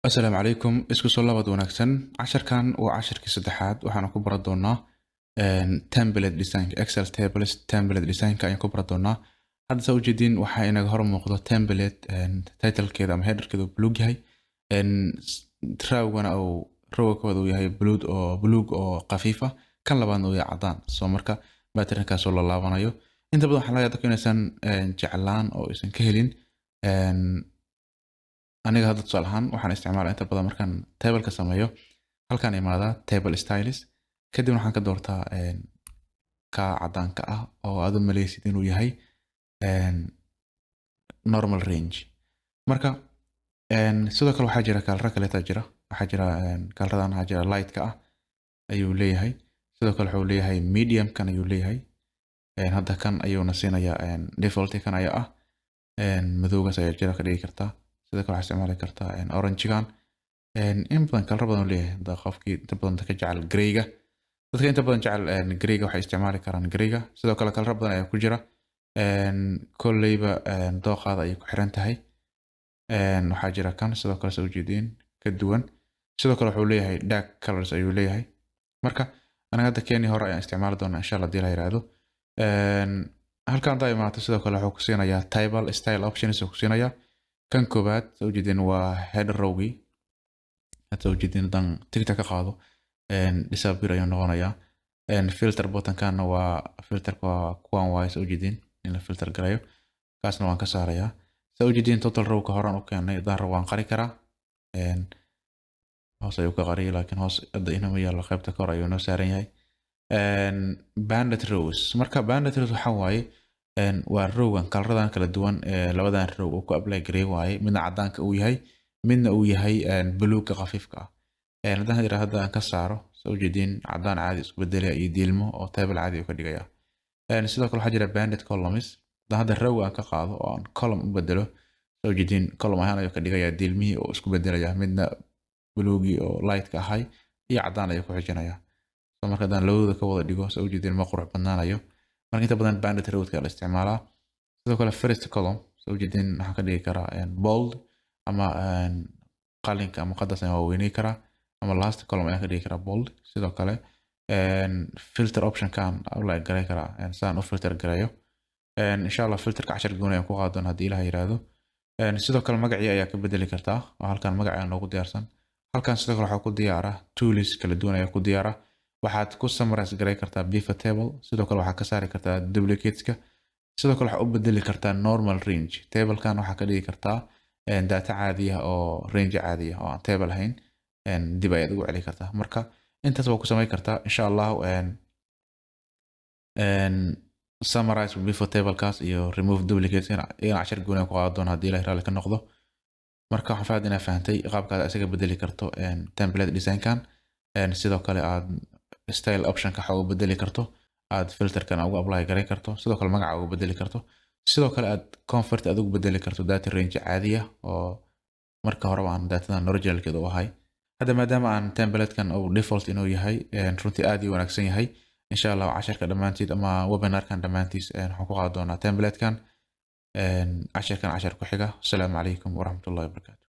السلام عليكم isku soo laabad wanaagsan casharkan waa casharkii saddexaad waxaan ku baran doonaa template design excel tables template design ka ayaan ku baran doonaa hadda soo jeedin waxa inaga hor muuqdo template title-keeda ama header-keeda blue yahay trawgana oo row-kooda uu yahay blue oo khafiif ah kan labaadna uu yahay cadaan soo marka pattern-kaas oo la laabanayo inta badan waxaa laga yaabaa inaysan jeclaan oo aysan ka helin aniga hadda tusaale ahaan waxaan isticmaalaa inta badan markaan table-ka sameeyo halkaan imaadaa table styles kadib waxaan ka doortaa ka cadaanka ah oo aad u maleysid inuu yahay normal range marka sidoo kale waxaa jira kaalra kaleeta jira waxaa jira kaalradan waxaa jira light-ka ah ayuu leeyahay sidoo kale wuxuu leeyahay medium kan ayuu leeyahay hadda kan ayuuna siinayaa default kan ayaa ah madowgaas ayaa jira ka dhigi kartaa sidoo kale waxaa isticmaali kartaa orange-gan in badan kala badan leeyahay da qofkii inta badan ka jecel grey-ga dadka inta badan jecel grey-ga waxay isticmaali karaan grey-ga sidoo kale kala badan ayaa ku jira kolleyba dooqaada ay ku xiran tahay waxaa jira kan sidoo kale soo jeedin ka duwan sidoo kale wuxuu leeyahay dark colors ayuu leeyahay marka anaga hadda keeni hore ayaan isticmaali doonaa insha Allah hadii la yiraahdo halkan hadda imaato sidoo kale wuxuu ku siinayaa table style options ku siinayaa kan koobaad soo jeedin waa header row-gii hadda soo jeedin dan tigta ka qaado disappear ayuu noqonayaa filter button-kana waa filterka waa kuwan waay soo jeedin in la filter garayo kaasna waan ka saarayaa soo jeedin total row-ka horaan u keenay dan waan qari karaa hoos ayuu ka qariyay laakiin hoos hadda inama yaalo qaybta kor ayuu noo saaran yahay banded rows marka banded rows waxa waaye waa row-gan kalradan kala duwan labadan row oo ku apply gareey waaye midna cadaanka uu yahay midna uu yahay buluugga khafiifka ah haddaan yiraahdo aan ka saaro soo jeedin cadaan caadi isku bedelaya iyo diilmo oo table caadi ka dhigaya sidoo kale waxaa jira banded columns hadda row aan ka qaado oo aan column u bedelo soo jeedin column ahaan ayuu ka dhigaya diilmihii oo isku bedelaya midna buluugi oo light ka ahay iyo cadaan ayuu ku xijinaya soo marka hadaan labadooda ka wada dhigo soo jeedin ma qurux badnaanayo marka inta badan banded row-ka la isticmaalaa sidoo kale first column soo jeedin waxaan ka dhigi karaa bold ama qalinka ama qadaas ayaan waaweynay karaa ama last column ayaan ka dhigi karaa bold sidoo kale filter option kan la garay karaa saan u filter garayo insha Allah filterka cashar gooni ayaan ku qaadan hadii Ilaahay yiraahdo sidoo kale magacii ayaa ka bedeli kartaa oo halkan magac ayaan loogu diyaarsan halkan sidoo kale waxaa ku diyaara tools kala duwan ayaa ku diyaara waxaad ku summarize garay kartaa pivot table sidoo kale waxaad ka saari kartaa duplicates-ka sidoo kale waxaad u bedeli kartaa normal range table-kan waxaa ka dhigi kartaa data caadi ah oo range caadi ah oo aan table ahayn dib ayaad ugu celi kartaa marka intaas waa ku samayn kartaa insha Allah summarize pivot table-kaas iyo remove duplicates in cashar gooni ku qaadan doona hadii Ilaahay raali ka noqdo marka waxaan faahfaahina faahantay qaabkaad isaga bedeli karto template design-kan sidoo kale aad style option ka xaw bedeli karto aad filter-kan ugu apply garay karto sidoo kale magaca ugu bedeli karto sidoo kale aad convert aad ugu bedeli karto data range caadi ah oo marka hore aan datadan original-keeda u ahay hadda maadaama aan template-kan uu default inuu yahay runtii aad u wanaagsan yahay insha Allah casharka dhamaantiid ama webinar-kan dhamaantiis waxaan ku qaadan doonaa template-kan casharkan cashar ku xiga assalamu calaykum waraxmatullaahi wabarakaatuh